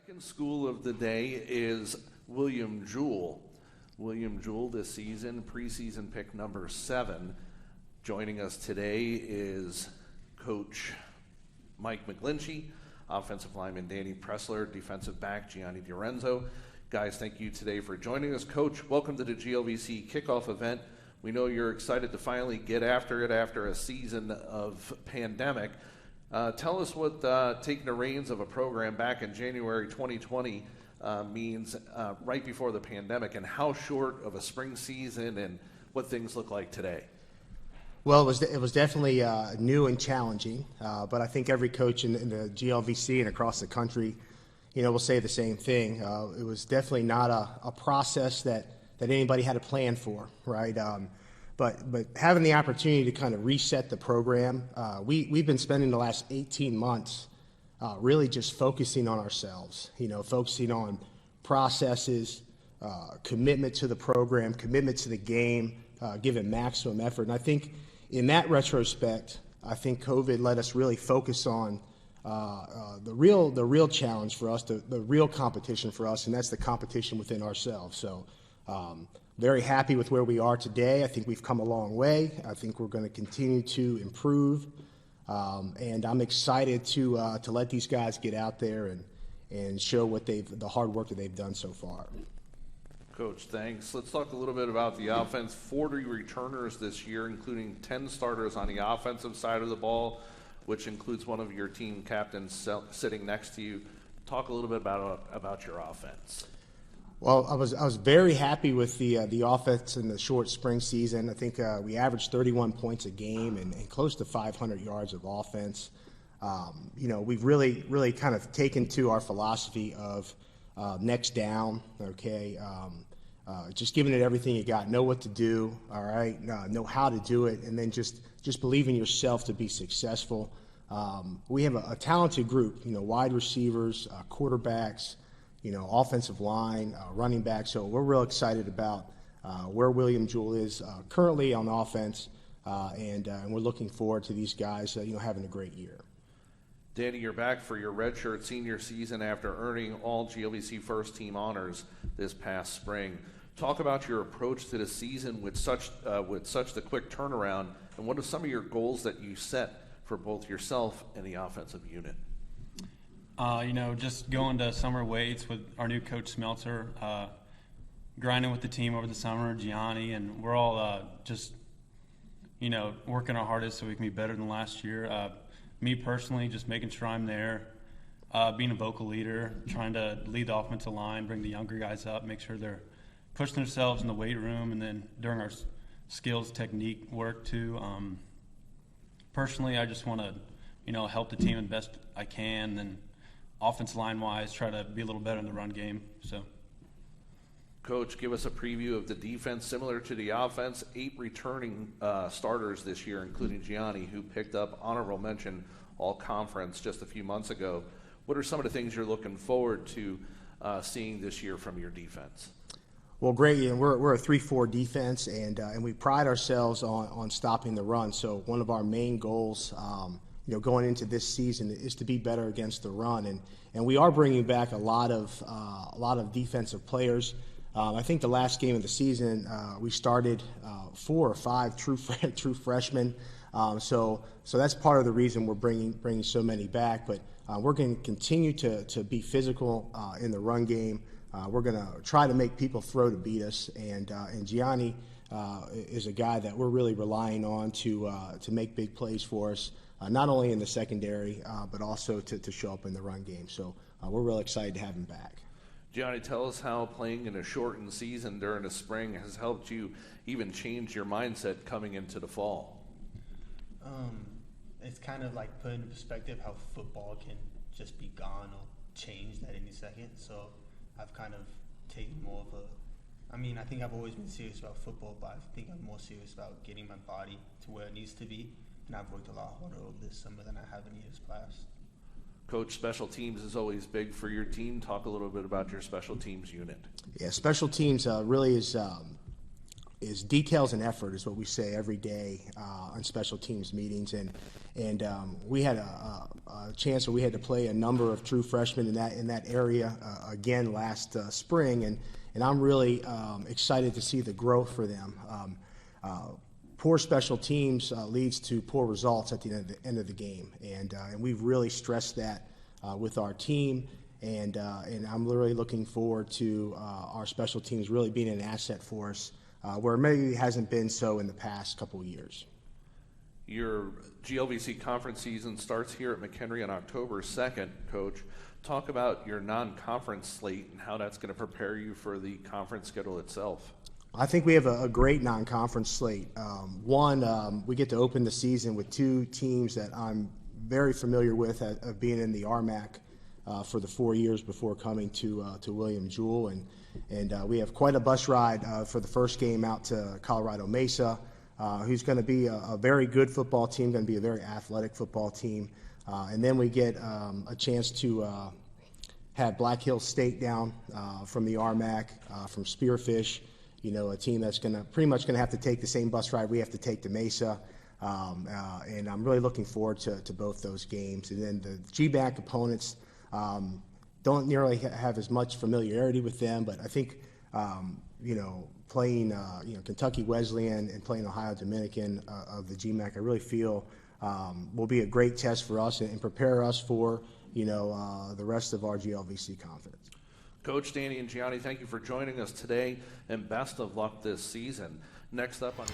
Second school of the day is William Jewell. William Jewell this season, preseason pick number 7. Joining us today is Coach Mike McGlinchey, offensive lineman Danny Presler, defensive back Gianni D'Arienzo. Guys, thank you today for joining us. Coach, welcome to the GLVC Kickoff event. We know you're excited to finally get after it after a season of pandemic. Tell us what taking the reins of a program back in January 2020 means right before the pandemic, and how short of a spring season and what things look like today. Well, it was definitely new and challenging, but I think every coach in the GLVC and across the country, will say the same thing. It was definitely not a process that anybody had a plan for, right? But having the opportunity to kind of reset the program, we've been spending the last 18 months really just focusing on ourselves, focusing on processes, commitment to the program, commitment to the game, giving maximum effort. And I think in that retrospect, I think COVID let us really focus on the real challenge for us, the real competition for us, and that's the competition within ourselves. So very happy with where we are today. I think we've come a long way. I think we're going to continue to improve, and I'm excited to let these guys get out there and show what the hard work that they've done so far. Coach, thanks. Let's talk a little bit about the offense. 40 returners this year, including 10 starters on the offensive side of the ball, which includes one of your team captains sitting next to you. Talk a little bit about your offense. Well, I was very happy with the offense in the short spring season. I think we averaged 31 points a game and close to 500 yards of offense. We've really kind of taken to our philosophy of next down, okay? Just giving it everything you got. Know what to do, all right? Know how to do it, and then just believe in yourself to be successful. We have a talented group, wide receivers, quarterbacks, offensive line, running back. So we're real excited about where William Jewell is currently on offense, and we're looking forward to these guys, having a great year. Danny, you're back for your redshirt senior season after earning all GLVC first team honors this past spring. Talk about your approach to the season with such the quick turnaround, and what are some of your goals that you set for both yourself and the offensive unit? Just going to summer weights with our new coach Smeltzer, grinding with the team over the summer, Gianni, and we're all working our hardest so we can be better than last year. Me personally, just making sure I'm there, being a vocal leader, trying to lead the offensive line, bring the younger guys up, make sure they're pushing themselves in the weight room, and then during our skills technique work too. Personally, I just want to, help the team as best I can, and offensive line-wise, try to be a little better in the run game. So, Coach, give us a preview of the defense. Similar to the offense, 8 returning starters this year, including Gianni, who picked up honorable mention all-conference just a few months ago. What are some of the things you're looking forward to seeing this year from your defense? Well, great. We're a 3-4 defense, and we pride ourselves on stopping the run. So one of our main goals going into this season is to be better against the run, and we are bringing back a lot of defensive players. I think the last game of the season we started 4 or 5 true freshmen. So that's part of the reason we're bringing so many back. But we're going to continue to be physical in the run game. We're going to try to make people throw to beat us, and Gianni is a guy that we're really relying on to make big plays for us. Not only in the secondary, but also to show up in the run game. So we're really excited to have him back. Gianni, tell us how playing in a shortened season during the spring has helped you even change your mindset coming into the fall. It's kind of like put into perspective how football can just be gone or changed at any second. So I've kind of taken more of I think I've always been serious about football, but I think I'm more serious about getting my body to where it needs to be. And I've worked a lot harder over this summer than I have in years past. Coach, special teams is always big for your team. Talk a little bit about your special teams unit. Yeah, special teams really is details and effort is what we say every day on special teams meetings, and And we had a chance where we had to play a number of true freshmen in that area again last spring, and I'm really excited to see the growth for them. Poor special teams leads to poor results at the end of the game, and we've really stressed that with our team, and I'm really looking forward to our special teams really being an asset for us, where maybe it hasn't been so in the past couple of years. Your GLVC conference season starts here at McHenry on October 2nd, Coach. Talk about your non-conference slate and how that's going to prepare you for the conference schedule itself. I think we have a great non-conference slate. We get to open the season with two teams that I'm very familiar with of being in the RMAC for the 4 years before coming to William Jewell, and we have quite a bus ride for the first game out to Colorado Mesa, who's going to be a very good football team, going to be a very athletic football team, and then we get a chance to have Black Hills State down from the RMAC, from Spearfish. You know, a team that's pretty much going to have to take the same bus ride we have to take to Mesa. And I'm really looking forward to both those games. And then the GBAC opponents, don't nearly have as much familiarity with them, but I think, playing, Kentucky Wesleyan and playing Ohio Dominican of the GMAC, I really feel will be a great test for us and prepare us for, the rest of our GLVC conference. Coach Danny and Gianni, thank you for joining us today, and best of luck this season. Next up on